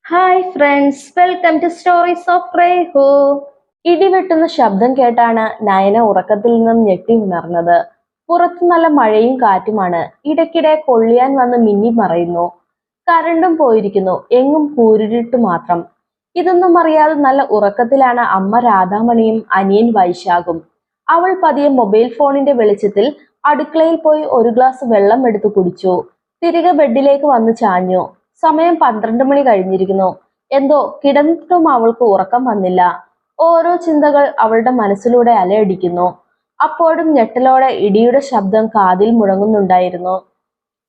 Hi friends, welcome to stories of റേഹു. ഇടിവെട്ടുന്ന ശബ്ദം കേട്ടാണ് നയന ഉറക്കത്തിൽ നിന്നും ഞെട്ടി ഉണർന്നത്. പുറത്ത് നല്ല മഴയും കാറ്റുമാണ്. ഇടയ്ക്കിടെ കൊള്ളിയാൻ വന്ന് മിന്നി മറയുന്നു. കരണ്ടും പോയിരിക്കുന്നു. എങ്ങും കൂരിരുട്ട് മാത്രം. ഇതൊന്നും അറിയാതെ നല്ല ഉറക്കത്തിലാണ് അമ്മ രാധാമണിയും അനിയൻ വൈശാഖും. അവൾ പതിയെ മൊബൈൽ ഫോണിന്റെ വെളിച്ചത്തിൽ അടുക്കളയിൽ പോയി ഒരു ഗ്ലാസ് വെള്ളം എടുത്തു കുടിച്ചു. തിരികെ ബെഡിലേക്ക് വന്ന് ചാഞ്ഞു. സമയം 12 മണി കഴിഞ്ഞിരിക്കുന്നു. എന്തോ കിടന്നിട്ടും അവൾക്ക് ഉറക്കം വന്നില്ല. ഓരോ ചിന്തകൾ അവളുടെ മനസ്സിലൂടെ അലയടിക്കുന്നു. അപ്പോഴും ഞെട്ടലോടെ ഇടിയുടെ ശബ്ദം കാതിൽ മുഴങ്ങുന്നുണ്ടായിരുന്നു.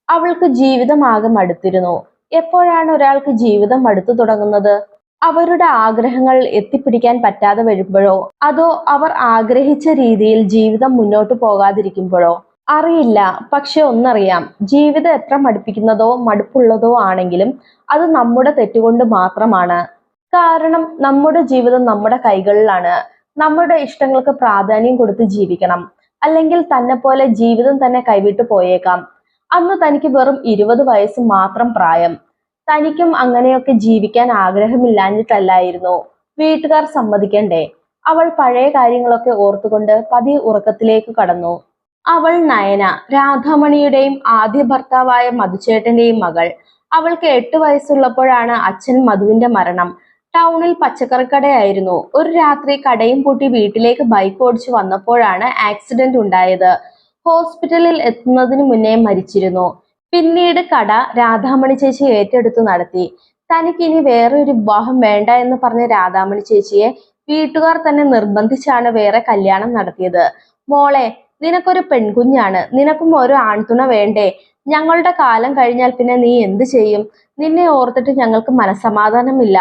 അവൾക്ക് ജീവിതം ആകെ മടുത്തിരുന്നു. എപ്പോഴാണ് ഒരാൾക്ക് ജീവിതം മടുത്തു തുടങ്ങുന്നത്? അവരുടെ ആഗ്രഹങ്ങൾ എത്തിപ്പിടിക്കാൻ പറ്റാതെ വരുമ്പോഴോ, അതോ അവർ ആഗ്രഹിച്ച രീതിയിൽ ജീവിതം മുന്നോട്ടു പോകാതിരിക്കുമ്പോഴോ? അറിയില്ല. പക്ഷെ ഒന്നറിയാം, ജീവിതം എത്ര മടുപ്പിക്കുന്നതോ മടുപ്പുള്ളതോ ആണെങ്കിലും അത് നമ്മുടെ തെറ്റുകൊണ്ട് മാത്രമാണ്. കാരണം നമ്മുടെ ജീവിതം നമ്മുടെ കൈകളിലാണ്. നമ്മുടെ ഇഷ്ടങ്ങൾക്ക് പ്രാധാന്യം കൊടുത്ത് ജീവിക്കണം. അല്ലെങ്കിൽ തന്നെ പോലെ ജീവിതം തന്നെ കൈവിട്ടു പോയേക്കാം. അന്ന് തനിക്ക് വെറും 20 വയസ്സ് മാത്രം പ്രായം. തനിക്കും അങ്ങനെയൊക്കെ ജീവിക്കാൻ ആഗ്രഹമില്ലാഞ്ഞിട്ടല്ലായിരുന്നു. വീട്ടുകാർ സമ്മതിക്കണ്ടേ? അവൾ പഴയ കാര്യങ്ങളൊക്കെ ഓർത്തുകൊണ്ട് പതിയെ ഉറക്കത്തിലേക്ക് കടന്നു. അവൾ നയന, രാധാമണിയുടെയും ആദ്യ ഭർത്താവായ മധുചേട്ടന്റെയും മകൾ. അവൾക്ക് 8 വയസ്സുള്ളപ്പോഴാണ് അച്ഛൻ മധുവിന്റെ മരണം. ടൗണിൽ പച്ചക്കറിക്കടയായിരുന്നു. ഒരു രാത്രി കടയും പൂട്ടി വീട്ടിലേക്ക് ബൈക്ക് ഓടിച്ചു വന്നപ്പോഴാണ് ആക്സിഡന്റ് ഉണ്ടായത്. ഹോസ്പിറ്റലിൽ എത്തുന്നതിന് മുന്നേ മരിച്ചിരുന്നു. പിന്നീട് കട രാധാമണി ചേച്ചി ഏറ്റെടുത്തു നടത്തി. തനിക്കിനി വേറെ ഒരു വിവാഹം വേണ്ട എന്ന് പറഞ്ഞ രാധാമണി ചേച്ചിയെ വീട്ടുകാർ തന്നെ നിർബന്ധിച്ചാണ് വേറെ കല്യാണം നടത്തിയത്. മോളെ, നിനക്കൊരു പെൺകുഞ്ഞാണ്. നിനക്കും ഒരു ആൺതുണ വേണ്ടേ? ഞങ്ങളുടെ കാലം കഴിഞ്ഞാൽ പിന്നെ നീ എന്ത് ചെയ്യും? നിന്നെ ഓർത്തിട്ട് ഞങ്ങൾക്ക് മനസ്സമാധാനമില്ല.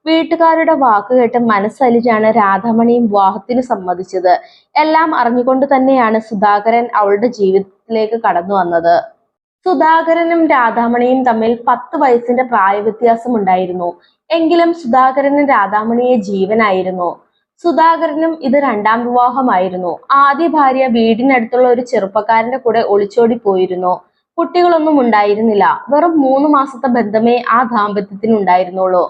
വീട്ടുകാരുടെ വാക്കുകേട്ട് മനസ്സലിഞ്ഞാണ് രാധാമണിയും വിവാഹത്തിന് സമ്മതിച്ചത്. എല്ലാം അറിഞ്ഞുകൊണ്ട് തന്നെയാണ് സുധാകരൻ അവളുടെ ജീവിതത്തിലേക്ക് കടന്നു വന്നത്. സുധാകരനും രാധാമണിയും തമ്മിൽ 10 വയസ്സിന്റെ പ്രായവ്യത്യാസം ഉണ്ടായിരുന്നു. എങ്കിലും സുധാകരന് രാധാമണിയെ ജീവനായിരുന്നു. സുധാകരനും ഇത് 2ാം വിവാഹമായിരുന്നു. ആദ്യ ഭാര്യ വീടിനടുത്തുള്ള ഒരു ചെറുപ്പക്കാരന്റെ കൂടെ ഒളിച്ചോടി പോയിരുന്നു. കുട്ടികളൊന്നും ഉണ്ടായിരുന്നില്ല. വെറും 3 മാസത്തെ ബന്ധമേ ആ ദാമ്പത്യത്തിനുണ്ടായിരുന്നുള്ളൂ.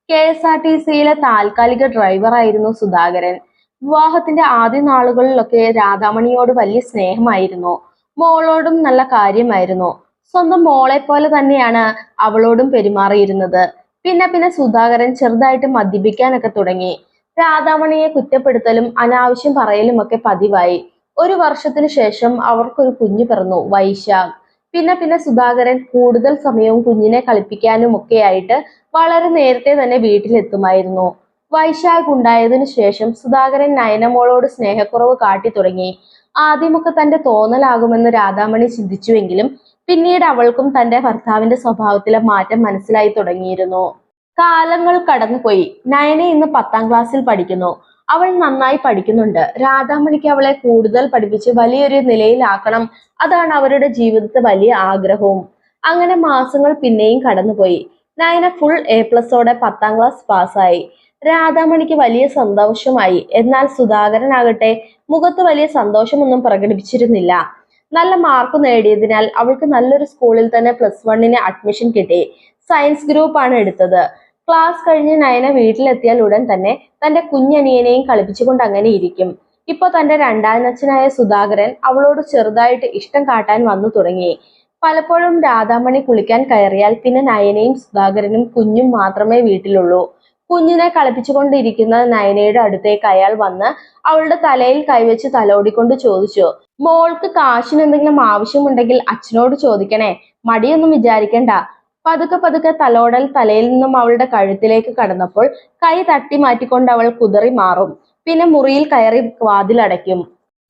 KSRTCയിലെ താൽക്കാലിക ഡ്രൈവറായിരുന്നു സുധാകരൻ. വിവാഹത്തിന്റെ ആദ്യ നാളുകളിലൊക്കെ രാധാമണിയോട് വലിയ സ്നേഹമായിരുന്നു. മോളോടും നല്ല കാര്യമായിരുന്നു. സ്വന്തം മോളെ പോലെ തന്നെയാണ് അവളോടും പെരുമാറിയിരുന്നത്. പിന്നെ പിന്നെ സുധാകരൻ ചെറുതായിട്ട് മദ്യപിക്കാനൊക്കെ തുടങ്ങി. രാധാമണിയെ കുറ്റപ്പെടുത്തലും അനാവശ്യം പറയലും ഒക്കെ പതിവായി. 1 വർഷത്തിനു ശേഷം അവർക്കൊരു കുഞ്ഞു പിറന്നു, വൈശാഖ്. പിന്നെ പിന്നെ സുധാകരൻ കൂടുതൽ സമയവും കുഞ്ഞിനെ കളിപ്പിക്കാനും ഒക്കെയായിട്ട് വളരെ നേരത്തെ തന്നെ വീട്ടിലെത്തുമായിരുന്നു. വൈശാഖ് ഉണ്ടായതിനു ശേഷം സുധാകരൻ നയനമോളോട് സ്നേഹക്കുറവ് കാട്ടി തുടങ്ങി. ആദ്യമൊക്കെ തന്റെ തോന്നലാകുമെന്ന് രാധാമണി ചിന്തിച്ചുവെങ്കിലും പിന്നീട് അവൾക്കും തന്റെ ഭർത്താവിന്റെ സ്വഭാവത്തിലെ മാറ്റം മനസ്സിലായി തുടങ്ങിയിരുന്നു. കാലങ്ങൾ കടന്നുപോയി. നയന ഇന്ന് 10ാം ക്ലാസ്സിൽ പഠിക്കുന്നു. അവൾ നന്നായി പഠിക്കുന്നുണ്ട്. രാധാമണിക്ക് അവളെ കൂടുതൽ പഠിപ്പിച്ച് വലിയൊരു നിലയിലാക്കണം. അതാണ് അവരുടെ ജീവിതത്തെ വലിയ ആഗ്രഹവും. അങ്ങനെ മാസങ്ങൾ പിന്നെയും കടന്നുപോയി. നയന ഫുൾ A+ഓടെ 10ാം ക്ലാസ് പാസ്സായി. രാധാമണിക്ക് വലിയ സന്തോഷമായി. എന്നാൽ സുധാകരനാകട്ടെ മുഖത്ത് വലിയ സന്തോഷമൊന്നും പ്രകടിപ്പിച്ചിരുന്നില്ല. നല്ല മാർക്ക് നേടിയതിനാൽ അവൾക്ക് നല്ലൊരു സ്കൂളിൽ തന്നെ +1ന് അഡ്മിഷൻ കിട്ടി. സയൻസ് ഗ്രൂപ്പാണ് എടുത്തത്. ക്ലാസ് കഴിഞ്ഞ് നയന വീട്ടിലെത്തിയാൽ ഉടൻ തന്നെ തന്റെ കുഞ്ഞനിയനെയും കളിപ്പിച്ചുകൊണ്ട് അങ്ങനെ ഇരിക്കും. ഇപ്പൊ തന്റെ രണ്ടാനച്ഛനായ സുധാകരൻ അവളോട് ചെറുതായിട്ട് ഇഷ്ടം കാട്ടാൻ വന്നു തുടങ്ങി. പലപ്പോഴും രാധാമണി കുളിക്കാൻ കയറിയാൽ പിന്നെ നയനയും സുധാകരനും കുഞ്ഞും മാത്രമേ വീട്ടിലുള്ളൂ. കുഞ്ഞിനെ കളിപ്പിച്ചുകൊണ്ടിരിക്കുന്ന നയനയുടെ അടുത്തേക്ക് അയാൾ വന്ന് അവളുടെ തലയിൽ കൈവച്ച് തലോടിക്കൊണ്ട് ചോദിച്ചു, മോൾക്ക് കാശിന് എന്തെങ്കിലും ആവശ്യമുണ്ടെങ്കിൽ അച്ഛനോട് ചോദിക്കണേ, മടിയൊന്നും വിചാരിക്കണ്ട. പതുക്കെ പതുക്കെ തലോടൽ തലയിൽ നിന്നും അവളുടെ കഴുത്തിലേക്ക് കടന്നപ്പോൾ കൈ തട്ടി മാറ്റിക്കൊണ്ട് അവൾ കുതറി മാറും. പിന്നെ മുറിയിൽ കയറി വാതിലടയ്ക്കും.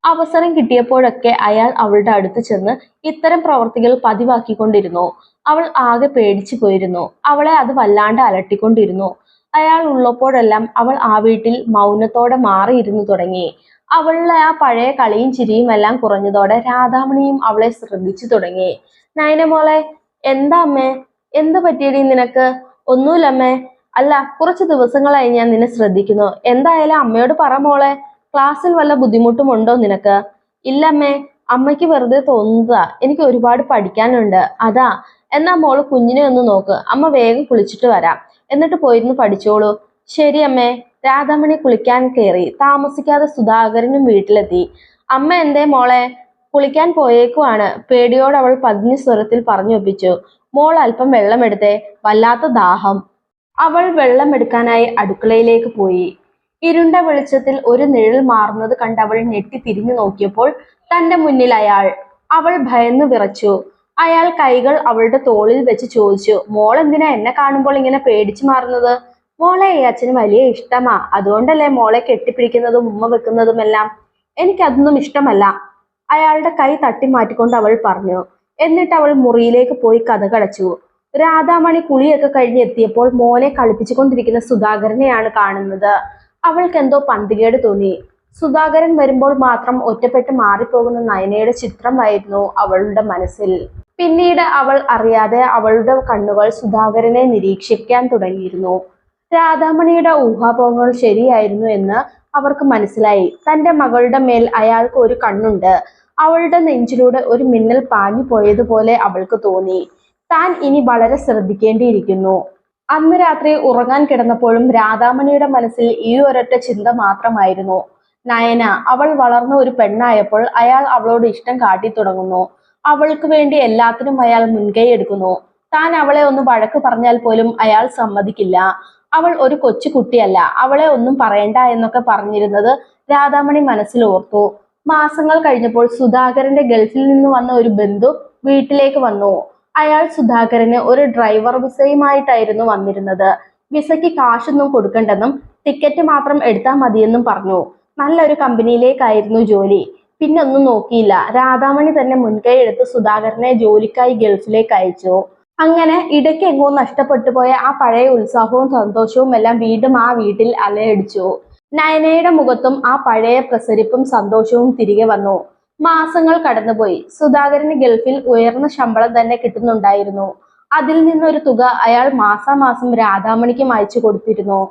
അവസരം കിട്ടിയപ്പോഴൊക്കെ അയാൾ അവളുടെ അടുത്ത് ചെന്ന് ഇത്തരം പ്രവർത്തികൾ പതിവാക്കിക്കൊണ്ടിരുന്നു. അവൾ ആകെ പേടിച്ചു പോയിരുന്നു. അവളെ അത് വല്ലാണ്ട് അലട്ടിക്കൊണ്ടിരുന്നു. അയാൾ ഉള്ളപ്പോഴെല്ലാം അവൾ ആ വീട്ടിൽ മൗനത്തോടെ മാറിയിരുന്നു തുടങ്ങി. അവളുടെ ആ പഴയ കളിയും ചിരിയും എല്ലാം കുറഞ്ഞതോടെ രാധാമണിയും അവളെ ശ്രദ്ധിച്ചു തുടങ്ങി. നയന മോളെ, എന്താ അമ്മേ? എന്ത് പറ്റിയടി നിനക്ക്? ഒന്നുമില്ലമ്മേ. അല്ല, കുറച്ച് ദിവസങ്ങളായി ഞാൻ നിന്നെ ശ്രദ്ധിക്കുന്നു. എന്തായാലും അമ്മയോട് പറ മോളെ. ക്ലാസ്സിൽ വല്ല ബുദ്ധിമുട്ടുമുണ്ടോ നിനക്ക്? ഇല്ലമ്മേ, അമ്മയ്ക്ക് വെറുതെ തോന്നുന്നതാ. എനിക്ക് ഒരുപാട് പഠിക്കാനുണ്ട്, അതാ. എന്നാ മോള് കുഞ്ഞിനെ ഒന്ന് നോക്ക്. അമ്മ വേഗം കുളിച്ചിട്ട് വരാം. എന്നിട്ട് പോയിരുന്നു പഠിച്ചോളൂ. ശരി അമ്മേ. രാധാമണി കുളിക്കാൻ കയറി. താമസിക്കാതെ സുധാകരനും വീട്ടിലെത്തി. അമ്മ എന്തേ മോളെ? കുളിക്കാൻ പോയേക്കുവാണ്. പേടിയോട് അവൾ പതിഞ്ഞ സ്വരത്തിൽ പറഞ്ഞൊപ്പിച്ചു. മോൾ അല്പം വെള്ളമെടുത്തേ, വല്ലാത്ത ദാഹം. അവൾ വെള്ളമെടുക്കാനായി അടുക്കളയിലേക്ക് പോയി. ഇരുണ്ട വെളിച്ചത്തിൽ ഒരു നിഴൽ മാറുന്നത് കണ്ട് അവൾ ഞെട്ടി തിരിഞ്ഞു നോക്കിയപ്പോൾ തന്റെ മുന്നിൽ അയാൾ. അവൾ ഭയന്നു വിറച്ചു. അയാൾ കൈകൾ അവളുടെ തോളിൽ വെച്ച് ചോദിച്ചു, മോൾ എന്തിനാ എന്നെ കാണുമ്പോൾ ഇങ്ങനെ പേടിച്ചു മാറുന്നത്? മോളെ ഈ അച്ഛന് വലിയ ഇഷ്ടമാ, അതുകൊണ്ടല്ലേ മോളെ കെട്ടിപ്പിടിക്കുന്നതും ഉമ്മ വെക്കുന്നതുമെല്ലാം. എനിക്കതൊന്നും ഇഷ്ടമല്ല. അയാളുടെ കൈ തട്ടി മാറ്റിക്കൊണ്ട് അവൾ പറഞ്ഞു. എന്നിട്ട് അവൾ മുറിയിലേക്ക് പോയി കതകടച്ചു. രാധാമണി കുളിയൊക്കെ കഴിഞ്ഞ് എത്തിയപ്പോൾ മോനെ കളിപ്പിച്ചുകൊണ്ടിരിക്കുന്ന സുധാകരനെയാണ് കാണുന്നത്. അവൾക്ക് എന്തോ പന്തികേട് തോന്നി. സുധാകരൻ വരുമ്പോൾ മാത്രം ഒറ്റപ്പെട്ട് മാറിപ്പോകുന്ന നയനയുടെ ചിത്രമായിരുന്നു അവളുടെ മനസ്സിൽ. പിന്നീട് അവൾ അറിയാതെ അവളുടെ കണ്ണുകൾ സുധാകരനെ നിരീക്ഷിക്കാൻ തുടങ്ങിയിരുന്നു. രാധാമണിയുടെ ഊഹാപോഹങ്ങൾ ശരിയായിരുന്നു എന്ന് അവർക്ക് മനസ്സിലായി. തന്റെ മകളുടെ മേൽ അയാൾക്ക് ഒരു കണ്ണുണ്ട്. അവളുടെ നെഞ്ചിലൂടെ ഒരു മിന്നൽ പാഞ്ഞു പോയതുപോലെ അവൾക്ക് തോന്നി. താൻ ഇനി വളരെ ശ്രദ്ധിക്കേണ്ടിയിരിക്കുന്നു. അന്ന് രാത്രി ഉറങ്ങാൻ കിടന്നപ്പോഴും രാധാമണിയുടെ മനസ്സിൽ ഈ ഒരൊറ്റ ചിന്ത മാത്രമായിരുന്നു. നയന. അവൾ വളർന്ന ഒരു പെണ്ണായപ്പോൾ അയാൾ അവളോട് ഇഷ്ടം കാട്ടി തുടങ്ങുന്നു. അവൾക്ക് വേണ്ടി എല്ലാത്തിനും അയാൾ മുൻകൈ എടുക്കുന്നു. താൻ അവളെ ഒന്ന് വഴക്ക് പറഞ്ഞാൽ പോലും അയാൾ സമ്മതിക്കില്ല. അവൾ ഒരു കൊച്ചു കുട്ടിയല്ല, അവളെ ഒന്നും പറയണ്ട എന്നൊക്കെ പറഞ്ഞിരുന്നത് രാധാമണി മനസ്സിൽ ഓർത്തു. മാസങ്ങൾ കഴിഞ്ഞപ്പോൾ സുധാകരന്റെ ഗൾഫിൽ നിന്ന് വന്ന ഒരു ബന്ധു വീട്ടിലേക്ക് വന്നു. അയാൾ സുധാകരന് ഒരു ഡ്രൈവർ വിസയുമായിട്ടായിരുന്നു വന്നിരുന്നത്. വിസയ്ക്ക് കാശൊന്നും കൊടുക്കണ്ടെന്നും ടിക്കറ്റ് മാത്രം എടുത്താൽ മതിയെന്നും പറഞ്ഞു. നല്ലൊരു കമ്പനിയിലേക്കായിരുന്നു ജോലി. പിന്നൊന്നും നോക്കിയില്ല. രാധാമണി തന്നെ മുൻകൈ എടുത്ത് സുധാകരനെ ജോലിക്കായി ഗൾഫിലേക്ക് അയച്ചു. അങ്ങനെ ഇടയ്ക്ക് എങ്ങോ നഷ്ടപ്പെട്ടു പോയ ആ പഴയ ഉത്സാഹവും സന്തോഷവും എല്ലാം വീണ്ടും ആ വീട്ടിൽ അലയടിച്ചു. നയനയുടെ മുഖത്തും ആ പഴയ പ്രസരിപ്പും സന്തോഷവും തിരികെ വന്നു. മാസങ്ങൾ കടന്നുപോയി. സുധാകരന് ഗൾഫിൽ ഉയർന്ന ശമ്പളം തന്നെ കിട്ടുന്നുണ്ടായിരുന്നു. അതിൽ നിന്നൊരു തുക അയാൾ മാസാമാസം രാധാമണിക്കും അയച്ചു കൊടുത്തിരുന്നു.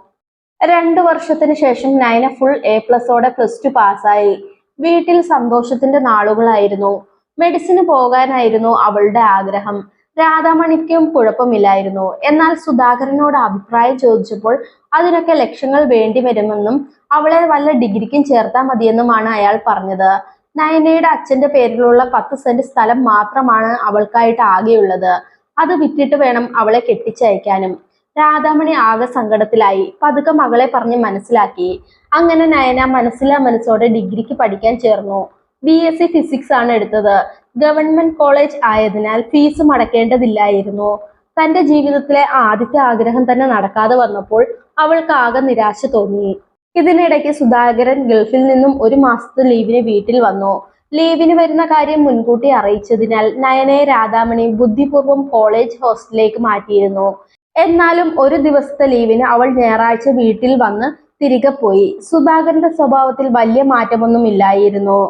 2 വർഷത്തിന് ശേഷം നയന ഫുൾ A+ഓടെ +2 പാസ്സായി. വീട്ടിൽ സന്തോഷത്തിന്റെ നാളുകളായിരുന്നു. മെഡിസിന് പോകാനായിരുന്നു അവളുടെ ആഗ്രഹം. രാധാമണിക്കും കുഴപ്പമില്ലായിരുന്നു. എന്നാൽ സുധാകരനോട് അഭിപ്രായം ചോദിച്ചപ്പോൾ അതിനൊക്കെ ലക്ഷങ്ങൾ വേണ്ടി വരുമെന്നും അവളെ വല്ല ഡിഗ്രിക്കും ചേർത്താൽ മതിയെന്നുമാണ് അയാൾ പറഞ്ഞത്. നയനയുടെ അച്ഛന്റെ പേരിലുള്ള 10 സെന്റ് സ്ഥലം മാത്രമാണ് അവൾക്കായിട്ട് ആകെയുള്ളത്. അത് വിറ്റിട്ട് വേണം അവളെ കെട്ടിച്ചയക്കാനും. രാധാമണി ആകെ സങ്കടത്തിലായി. പതുക്കെ മകളെ പറഞ്ഞ് മനസ്സിലാക്കി. അങ്ങനെ നയന മനസ്സോടെ ഡിഗ്രിക്ക് പഠിക്കാൻ ചേർന്നു. BSc ഫിസിക്സ് ആണ് എടുത്തത്. ഗവൺമെന്റ് കോളേജ് ആയതിനാൽ ഫീസ് അടക്കേണ്ടതില്ലായിരുന്നു. തന്റെ ജീവിതത്തിലെ ആദ്യത്തെ ആഗ്രഹം തന്നെ നടക്കാതെ വന്നപ്പോൾ അവൾക്ക് ആകെ നിരാശ തോന്നി. ഇതിനിടയ്ക്ക് സുധാകരൻ ഗൾഫിൽ നിന്നും 1 മാസത്തെ ലീവിന് വീട്ടിൽ വന്നു. ലീവിന് വരുന്ന കാര്യം മുൻകൂട്ടി അറിയിച്ചതിനാൽ നയനയെ രാധാമണി ബുദ്ധിപൂർവ്വം കോളേജ് ഹോസ്റ്റലിലേക്ക് മാറ്റിയിരുന്നു. എന്നാലും ഒരു ദിവസത്തെ ലീവിന് അവൾ ഞായറാഴ്ച വീട്ടിൽ വന്ന് തിരികെ പോയി. സുധാകരന്റെ സ്വഭാവത്തിൽ വലിയ മാറ്റമൊന്നും ഇല്ലായിരുന്നു.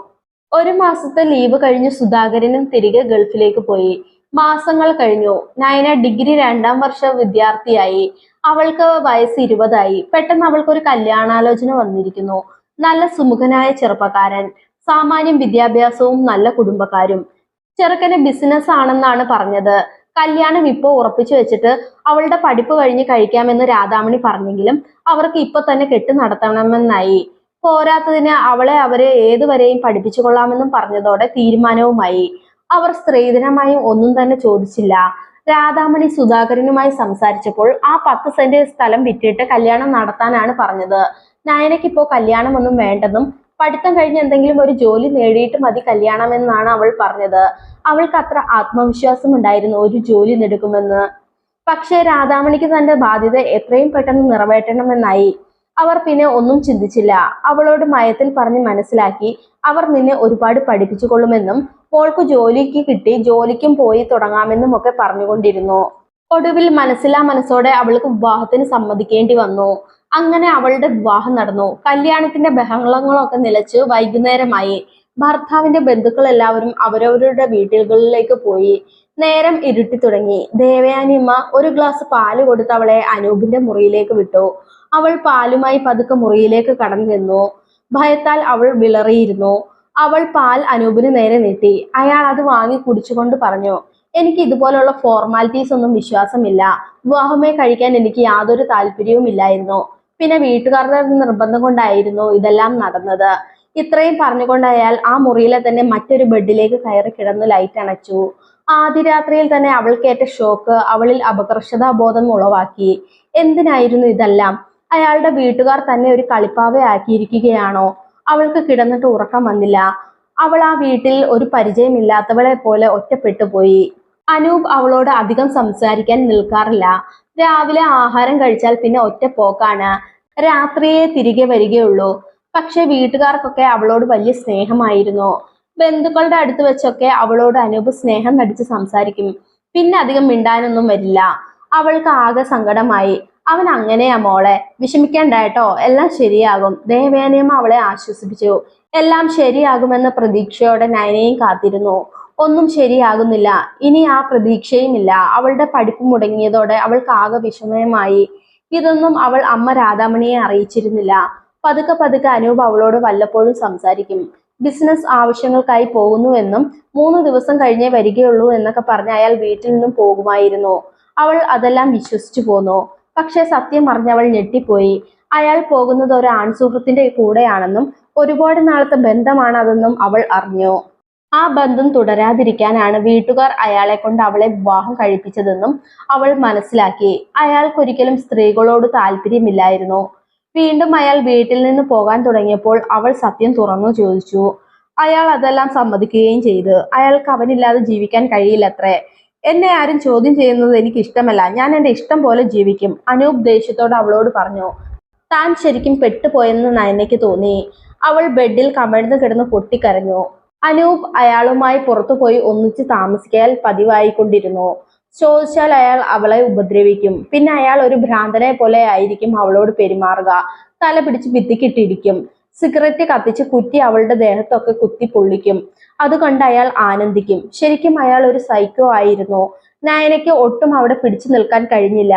1 മാസത്തെ ലീവ് കഴിഞ്ഞ് സുധാകരനും തിരികെ ഗൾഫിലേക്ക് പോയി. മാസങ്ങൾ കഴിഞ്ഞു. നയന ഡിഗ്രി 2ാം വർഷ വിദ്യാർത്ഥിയായി. അവൾക്ക് വയസ്സ് 20 ആയി. പെട്ടെന്ന് അവൾക്കൊരു കല്യാണാലോചന വന്നിരിക്കുന്നു. നല്ല സുമുഖനായ ചെറുപ്പക്കാരൻ, സാമാന്യം വിദ്യാഭ്യാസവും നല്ല കുടുംബക്കാരും. ചെറുക്കന് ബിസിനസ് ആണെന്നാണ് പറഞ്ഞത്. കല്യാണം ഇപ്പോ ഉറപ്പിച്ചു വെച്ചിട്ട് അവളുടെ പഠിപ്പ് കഴിഞ്ഞ് കഴിക്കാമെന്ന് രാധാമണി പറഞ്ഞെങ്കിലും അവർക്ക് ഇപ്പൊ തന്നെ കെട്ട് നടത്തണമെന്നായി. പോരാത്തതിന് അവരെ ഏതുവരെയും പഠിപ്പിച്ചു കൊള്ളാമെന്നും പറഞ്ഞതോടെ തീരുമാനവുമായി. അവർ സ്ത്രീധനമായും ഒന്നും തന്നെ ചോദിച്ചില്ല. രാധാമണി സുധാകരനുമായി സംസാരിച്ചപ്പോൾ ആ 10 സെന്റ് സ്ഥലം വിറ്റിട്ട് കല്യാണം നടത്താനാണ് പറഞ്ഞത്. നയനയ്ക്കിപ്പോ കല്യാണമൊന്നും വേണ്ടെന്നും പഠിത്തം കഴിഞ്ഞ് എന്തെങ്കിലും ഒരു ജോലി നേടിയിട്ട് മതി കല്യാണമെന്നാണ് അവൾ പറഞ്ഞത്. അവൾക്ക് അത്ര ആത്മവിശ്വാസം ഉണ്ടായിരുന്നു ഒരു ജോലി നേടുമെന്ന്. പക്ഷേ രാധാമണിക്ക് തന്റെ ബാധ്യത എത്രയും പെട്ടെന്ന് നിറവേറ്റണമെന്നായി. അവർ പിന്നെ ഒന്നും ചിന്തിച്ചില്ല. അവളോട് മയത്തിൽ പറഞ്ഞ് മനസ്സിലാക്കി, അവർ നിന്നെ ഒരുപാട് പഠിപ്പിച്ചു കൊള്ളുമെന്നും മോൾക്ക് ജോലിക്ക് കിട്ടി ജോലിക്കും പോയി തുടങ്ങാമെന്നും ഒക്കെ പറഞ്ഞുകൊണ്ടിരുന്നു. ഒടുവിൽ മനസ്സില്ലാ മനസ്സോടെ അവൾക്ക് വിവാഹത്തിന് സമ്മതിക്കേണ്ടി വന്നു. അങ്ങനെ അവളുടെ വിവാഹം നടന്നു. കല്യാണത്തിന്റെ ബഹളങ്ങളൊക്കെ നിലച്ച് വൈകുന്നേരമായി. ഭർത്താവിന്റെ ബന്ധുക്കൾ എല്ലാവരും അവരവരുടെ വീടുകളിലേക്ക് പോയി. നേരം ഇരുട്ടി തുടങ്ങി. ദേവയാനിയമ്മ ഒരു ഗ്ലാസ് പാല് കൊടുത്ത് അവളെ അനൂപിന്റെ മുറിയിലേക്ക് വിട്ടു. അവൾ പാലുമായി പതുക്കെ മുറിയിലേക്ക് കടന്നു നിന്നു. ഭയത്താൽ അവൾ വിളറിയിരുന്നു. അവൾ പാൽ അനൂപിന് നേരെ നീട്ടി. അയാൾ അത് വാങ്ങി കുടിച്ചുകൊണ്ട് പറഞ്ഞു, എനിക്ക് ഇതുപോലുള്ള ഫോർമാലിറ്റീസ് ഒന്നും വിശ്വാസമില്ല. വിവാഹമേ കഴിക്കാൻ എനിക്ക് യാതൊരു താല്പര്യവും ഇല്ലായിരുന്നു. പിന്നെ വീട്ടുകാരുടെ നിർബന്ധം കൊണ്ടായിരുന്നു ഇതെല്ലാം നടന്നത്. ഇത്രയും പറഞ്ഞുകൊണ്ട് അയാൾ ആ മുറിയിലെ തന്നെ മറ്റൊരു ബെഡിലേക്ക് കയറി കിടന്നു ലൈറ്റ് അണച്ചു. ആദ്യ രാത്രിയിൽ തന്നെ അവൾക്കേറ്റ ഷോക്ക് അവളിൽ അപകർഷതാബോധം ഉളവാക്കി. എന്തിനായിരുന്നു ഇതെല്ലാം? അയാളുടെ വീട്ടുകാർ തന്നെ ഒരു കളിപ്പാവയാക്കിയിരിക്കുകയാണോ? അവൾക്ക് കിടന്നിട്ട് ഉറക്കം വന്നില്ല. അവൾ ആ വീട്ടിൽ ഒരു പരിചയമില്ലാത്തവളെ പോലെ ഒറ്റപ്പെട്ടു പോയി. അനൂപ് അവളോട് അധികം സംസാരിക്കാൻ നിൽക്കാറില്ല. രാവിലെ ആഹാരം കഴിച്ചാൽ പിന്നെ ഒറ്റ പോക്കാണ്. രാത്രിയെ തിരികെ വരികയുള്ളൂ. പക്ഷെ വീട്ടുകാർക്കൊക്കെ അവളോട് വലിയ സ്നേഹമായിരുന്നു. ബന്ധുക്കളുടെ അടുത്ത് വെച്ചൊക്കെ അവളോട് അനൂപ് സ്നേഹം നടിച്ച് സംസാരിക്കും. പിന്നെ അധികം മിണ്ടാനൊന്നും വരില്ല. അവൾക്ക് ആകെ സങ്കടമായി. അവൻ അങ്ങനെയാ മോളെ, വിഷമിക്കണ്ടേട്ടോ, എല്ലാം ശരിയാകും. ദേവയാനിയമ്മ അവളെ ആശ്വസിപ്പിച്ചു. എല്ലാം ശരിയാകുമെന്ന പ്രതീക്ഷയോടെ നയനയും കാത്തിരുന്നു. ഒന്നും ശരിയാകുന്നില്ല. ഇനി ആ പ്രതീക്ഷയുമില്ല. അവളുടെ പഠിപ്പ് മുടങ്ങിയതോടെ അവൾക്ക് ആകെ വിഷമയമായി. ഇതൊന്നും അവൾ അമ്മ രാധാമണിയെ അറിയിച്ചിരുന്നില്ല. പതുക്കെ പതുക്കെ അനൂപ് അവളോട് വല്ലപ്പോഴും സംസാരിക്കും. ബിസിനസ് ആവശ്യങ്ങൾക്കായി പോകുന്നുവെന്നും 3 ദിവസം കഴിഞ്ഞേ വരികയുള്ളൂ എന്നൊക്കെ പറഞ്ഞ് അയാൾ വീട്ടിൽ നിന്നും പോകുമായിരുന്നു. അവൾ അതെല്ലാം വിശ്വസിച്ചു പോന്നു. പക്ഷെ സത്യം അറിഞ്ഞവൾ ഞെട്ടിപ്പോയി. അയാൾ പോകുന്നത് ഒരു ആൺസുഹൃത്തിന്റെ കൂടെയാണെന്നും ഒരുപാട് നാളത്തെ ബന്ധമാണ് അതെന്നും അവൾ അറിഞ്ഞു. ആ ബന്ധം തുടരാതിരിക്കാനാണ് വീട്ടുകാർ അയാളെ കൊണ്ട് അവളെ വിവാഹം കഴിപ്പിച്ചതെന്നും അവൾ മനസ്സിലാക്കി. അയാൾക്കൊരിക്കലും സ്ത്രീകളോട് താല്പര്യമില്ലായിരുന്നു. വീണ്ടും അയാൾ വീട്ടിൽ നിന്ന് പോകാൻ തുടങ്ങിയപ്പോൾ അവൾ സത്യം തുറന്നു ചോദിച്ചു. അയാൾ അതെല്ലാം സമ്മതിക്കുകയും ചെയ്തു. അയാൾക്ക് അവനില്ലാതെ ജീവിക്കാൻ കഴിയില്ലത്രേ. എന്നെ ആരും ചോദ്യം ചെയ്യുന്നത് എനിക്ക് ഇഷ്ടമല്ല. ഞാൻ എന്റെ ഇഷ്ടം പോലെ ജീവിക്കും, അനൂപ് ദേഷ്യത്തോട് അവളോട് പറഞ്ഞു. താൻ ശരിക്കും പെട്ടുപോയെന്ന് നയനയ്ക്ക് തോന്നി. അവൾ ബെഡിൽ കമിഴ്ന്ന് കിടന്ന് പൊട്ടിക്കരഞ്ഞു. അനൂപ് അയാളുമായി പുറത്തുപോയി ഒന്നിച്ച് താമസിക്കാൻ പതിവായിക്കൊണ്ടിരുന്നു. ചോദിച്ചാൽ അയാൾ അവളെ ഉപദ്രവിക്കും. പിന്നെ അയാൾ ഒരു ഭ്രാന്തനെ പോലെ ആയിരിക്കും അവളോട് പെരുമാറുക. തല പിടിച്ച് ഭിത്തിക്കിട്ടിരിക്കും. സിഗരറ്റ് കത്തിച്ച് കുറ്റി അവളുടെ ദേഹത്തൊക്കെ കുത്തി പൊള്ളിക്കും. അത് കണ്ട് അയാൾ ആനന്ദിക്കും. ശരിക്കും അയാൾ ഒരു സൈക്കോ ആയിരുന്നു. നയനയ്ക്ക് ഒട്ടും അവിടെ പിടിച്ചു നിൽക്കാൻ കഴിഞ്ഞില്ല.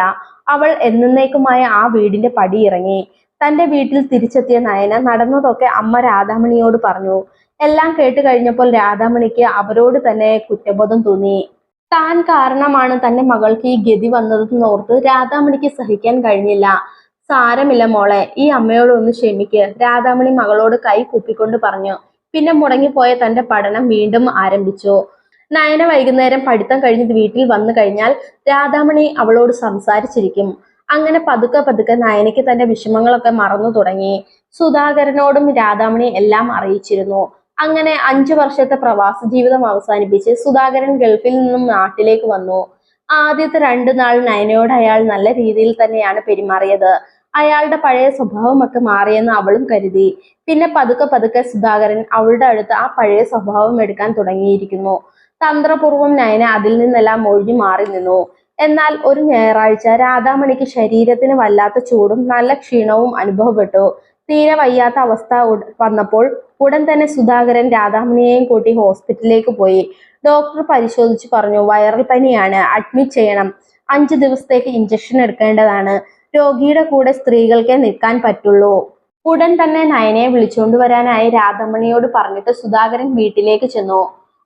അവൾ എന്നേക്കുമായ ആ വീടിന്റെ പടിയിറങ്ങി. തന്റെ വീട്ടിൽ തിരിച്ചെത്തിയ നയന നടന്നതൊക്കെ അമ്മ രാധാമണിയോട് പറഞ്ഞു. എല്ലാം കേട്ട് കഴിഞ്ഞപ്പോൾ രാധാമണിക്ക് അവരോട് തന്നെ കുറ്റബോധം തോന്നി. താൻ കാരണമാണ് തന്റെ മകൾക്ക് ഈ ഗതി വന്നതെന്നോർത്ത് രാധാമണിക്ക് സഹിക്കാൻ കഴിഞ്ഞില്ല. സാരമില്ല മോളെ, ഈ അമ്മയോട് ഒന്ന് ക്ഷമിക്ക്, രാധാമണി മകളോട് കൈ കൂപ്പിക്കൊണ്ട് പറഞ്ഞു. പിന്നെ മുടങ്ങിപ്പോയ തന്റെ പഠനം വീണ്ടും ആരംഭിച്ചു. നയന വൈകുന്നേരം പഠിത്തം കഴിഞ്ഞ് വീട്ടിൽ വന്നു കഴിഞ്ഞാൽ രാധാമണി അവളോട് സംസാരിച്ചിരിക്കും. അങ്ങനെ പതുക്കെ പതുക്കെ നയനയ്ക്ക് തന്റെ വിഷമങ്ങളൊക്കെ മറന്നു തുടങ്ങി. സുധാകരനോടും രാധാമണി എല്ലാം അറിയിച്ചിരുന്നു. അങ്ങനെ 5 വർഷത്തെ പ്രവാസ ജീവിതം അവസാനിപ്പിച്ച് സുധാകരൻ ഗൾഫിൽ നിന്നും നാട്ടിലേക്ക് വന്നു. ആദ്യത്തെ 2 നാൾ നയനയോട് അയാൾ നല്ല രീതിയിൽ തന്നെയാണ് പെരുമാറിയത്. അയാളുടെ പഴയ സ്വഭാവമൊക്കെ മാറിയെന്ന് അവളും കരുതി. പിന്നെ പതുക്കെ പതുക്കെ സുധാകരൻ അവളുടെ അടുത്ത് ആ പഴയ സ്വഭാവം എടുക്കാൻ തുടങ്ങിയിരിക്കുന്നു. തന്ത്രപൂർവ്വം നയന അതിൽ നിന്നെല്ലാം ഒഴിഞ്ഞു മാറി നിന്നു. എന്നാൽ ഒരു ഞായറാഴ്ച രാധാമണിക്ക് ശരീരത്തിന് വല്ലാത്ത ചൂടും നല്ല ക്ഷീണവും അനുഭവപ്പെട്ടു. തീരെ വയ്യാത്ത അവസ്ഥ വന്നപ്പോൾ ഉടൻ തന്നെ സുധാകരൻ രാധാമണിയെയും കൂട്ടി ഹോസ്പിറ്റലിലേക്ക് പോയി. ഡോക്ടർ പരിശോധിച്ച് പറഞ്ഞു, വൈറൽ പനിയാണ്, അഡ്മിറ്റ് ചെയ്യണം, 5 ദിവസത്തേക്ക് ഇഞ്ചക്ഷൻ എടുക്കേണ്ടതാണ്. രോഗിയുടെ കൂടെ സ്ത്രീകൾക്കേ നിൽക്കാൻ പറ്റുള്ളൂ. ഉടൻ തന്നെ നയനയെ വിളിച്ചുകൊണ്ടുവരാനായി രാധാമണിയോട് പറഞ്ഞിട്ട് സുധാകരൻ വീട്ടിലേക്ക് ചെന്നു.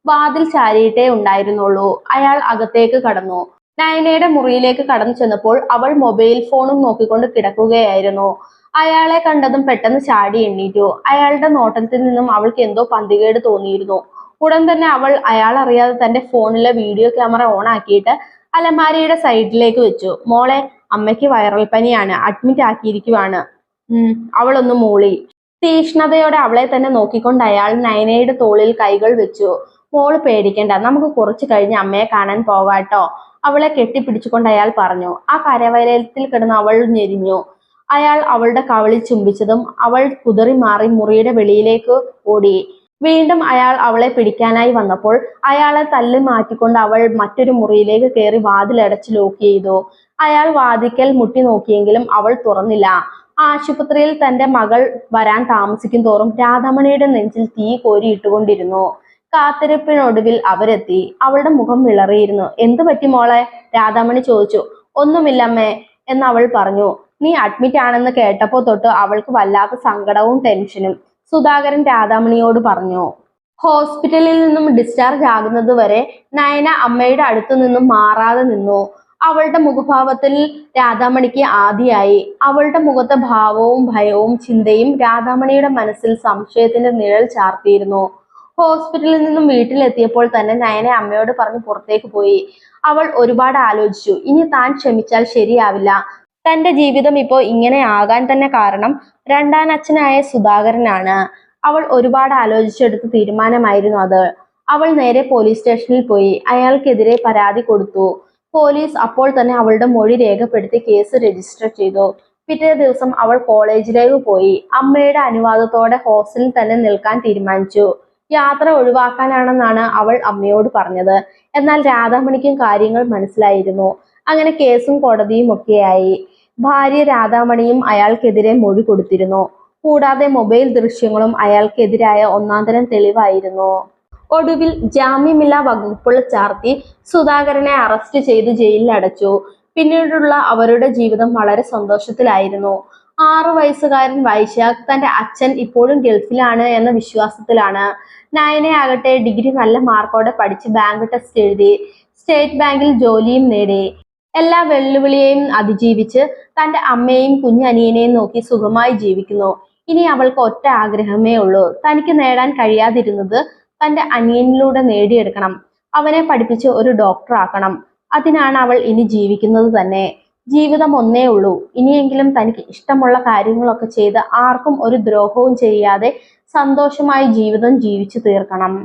വാതിൽ ചാരിയിട്ടേ ഉണ്ടായിരുന്നുള്ളൂ. അയാൾ അകത്തേക്ക് കടന്നു. നയനയുടെ മുറിയിലേക്ക് കടന്നു ചെന്നപ്പോൾ അവൾ മൊബൈൽ ഫോണും നോക്കിക്കൊണ്ട് കിടക്കുകയായിരുന്നു. അയാളെ കണ്ടതും പെട്ടെന്ന് ചാടി എണ്ണീറ്റു. അയാളുടെ നോട്ടത്തിൽ നിന്നും അവൾക്ക് എന്തോ പന്തികേട് തോന്നിയിരുന്നു. ഉടൻ തന്നെ അവൾ അയാൾ അറിയാതെ തന്റെ ഫോണിലെ വീഡിയോ ക്യാമറ ഓൺ ആക്കിയിട്ട് അലമാരിയുടെ സൈഡിലേക്ക് വെച്ചു. മോളെ, അമ്മയ്ക്ക് വൈറൽ പനിയാണ്, അഡ്മിറ്റ് ആക്കിയിരിക്കുവാണ്. അവളൊന്ന് മൂളി. തീക്ഷ്ണതയോടെ അവളെ തന്നെ നോക്കിക്കൊണ്ട് അയാൾ നയനയുടെ തോളിൽ കൈകൾ വെച്ചു. മോള് പേടിക്കണ്ട, നമുക്ക് കുറച്ചു കഴിഞ്ഞ് അമ്മയെ കാണാൻ പോകാട്ടോ, അവളെ കെട്ടിപ്പിടിച്ചുകൊണ്ട് അയാൾ പറഞ്ഞു. ആ കരവലയത്തിൽ കിടന്ന് അവൾ ഞെരിഞ്ഞു. അയാൾ അവളുടെ കവളിൽ ചുംബിച്ചതും അവൾ കുതറി മാറി മുറിയുടെ വെളിയിലേക്ക് ഓടി. വീണ്ടും അയാൾ അവളെ പിടിക്കാനായി വന്നപ്പോൾ അയാളെ തള്ളി മാറ്റിക്കൊണ്ട് അവൾ മറ്റൊരു മുറിയിലേക്ക് കയറി വാതിലടച്ച് ലോക്ക് ചെയ്തു. അയാൾ വാതിക്കൽ മുട്ടി നോക്കിയെങ്കിലും അവൾ തുറന്നില്ല. ആശുപത്രിയിൽ തന്റെ മകൾ വരാൻ താമസിക്കും തോറും രാധാമണിയുടെ നെഞ്ചിൽ തീ കോരിയിട്ടുകൊണ്ടിരുന്നു. കാത്തിരിപ്പിനൊടുവിൽ അവരെത്തി. അവളുടെ മുഖം വിളറിയിരുന്നു. എന്തു പറ്റി മോളെ? രാധാമണി ചോദിച്ചു. ഒന്നുമില്ലമ്മേ എന്ന് അവൾ പറഞ്ഞു. നീ അഡ്മിറ്റ് ആണെന്ന് കേട്ടപ്പോ തൊട്ട് അവൾക്ക് വല്ലാത്ത സങ്കടവും ടെൻഷനും, സുധാകരൻ രാധാമണിയോട് പറഞ്ഞു. ഹോസ്പിറ്റലിൽ നിന്നും ഡിസ്ചാർജ് ആകുന്നത് വരെ നയന അമ്മയുടെ അടുത്തു നിന്നും മാറാതെ നിന്നു. അവളുടെ മുഖഭാവത്തിൽ രാധാമണിക്ക് ആദിയായി. അവളുടെ മുഖത്തെ ഭാവവും ഭയവും ചിന്തയും രാധാമണിയുടെ മനസ്സിൽ സംശയത്തിന്റെ നിഴൽ ചാർത്തിയിരുന്നു. ഹോസ്പിറ്റലിൽ നിന്നും വീട്ടിലെത്തിയപ്പോൾ തന്നെ നയന അമ്മയോട് പറഞ്ഞ് പുറത്തേക്ക് പോയി. അവൾ ഒരുപാട് ആലോചിച്ചു. ഇനി താൻ ക്ഷമിച്ചാൽ ശരിയാവില്ല. തന്റെ ജീവിതം ഇപ്പോ ഇങ്ങനെ ആകാൻ തന്നെ കാരണം രണ്ടാം അച്ഛനായ സുധാകരനാണ്. അവൾ ഒരുപാട് ആലോചിച്ചെടുത്ത തീരുമാനമായിരുന്നു അത്. അവൾ നേരെ പോലീസ് സ്റ്റേഷനിൽ പോയി അയാൾക്കെതിരെ പരാതി കൊടുത്തു. പോലീസ് അപ്പോൾ തന്നെ അവളുടെ മൊഴി രേഖപ്പെടുത്തി കേസ് രജിസ്റ്റർ ചെയ്തു. പിറ്റേ ദിവസം അവൾ കോളേജിലേക്ക് പോയി. അമ്മയുടെ അനുവാദത്തോടെ ഹോസ്റ്റലിൽ തന്നെ നിൽക്കാൻ തീരുമാനിച്ചു. യാത്ര ഒഴിവാക്കാനാണെന്നാണ് അവൾ അമ്മയോട് പറഞ്ഞത്. എന്നാൽ രാധാമണിക്കും കാര്യങ്ങൾ മനസ്സിലായിരുന്നു. അങ്ങനെ കേസും കോടതിയും ഒക്കെയായി. ഭാര്യ രാധാമണിയും അയാൾക്കെതിരെ മൊഴി കൊടുത്തിരുന്നു. കൂടാതെ മൊബൈൽ ദൃശ്യങ്ങളും അയാൾക്കെതിരായ ഒന്നാന്തരം തെളിവായിരുന്നു. ഒടുവിൽ ജാമ്യമില്ലാ വകുപ്പുകൾ ചാർത്തി സുധാകരനെ അറസ്റ്റ് ചെയ്ത് ജയിലിൽ അടച്ചു. പിന്നീടുള്ള അവരുടെ ജീവിതം വളരെ സന്തോഷത്തിലായിരുന്നു. 6 വയസ്സുകാരൻ വൈശാഖ് തന്റെ അച്ഛൻ ഇപ്പോഴും ഗൾഫിലാണ് എന്ന വിശ്വാസത്തിലാണ്. നയനയാകട്ടെ ഡിഗ്രി നല്ല മാർക്കോടെ പഠിച്ച് ബാങ്ക് ടെസ്റ്റ് എഴുതി സ്റ്റേറ്റ് ബാങ്കിൽ ജോലിയും നേടി. എല്ലാ വെല്ലുവിളിയെയും അതിജീവിച്ച് തന്റെ അമ്മയെയും കുഞ്ഞനിയനെയും നോക്കി സുഖമായി ജീവിക്കുന്നു. ഇനി അവൾക്ക് ഒറ്റ ആഗ്രഹമേ ഉള്ളൂ. തനിക്ക് നേടാൻ കഴിയാതിരുന്നത് തന്റെ അനിയനിലൂടെ നേടിയെടുക്കണം. അവനെ പഠിപ്പിച്ച് ഒരു ഡോക്ടർ ആക്കണം. അതിനാണ് അവൾ ഇനി ജീവിക്കുന്നത് തന്നെ. ജീവിതം ഒന്നേ ഉള്ളൂ. ഇനിയെങ്കിലും തനിക്ക് ഇഷ്ടമുള്ള കാര്യങ്ങളൊക്കെ ചെയ്ത് ആർക്കും ഒരു ദ്രോഹവും ചെയ്യാതെ സന്തോഷമായി ജീവിതം ജീവിച്ചു തീർക്കണം.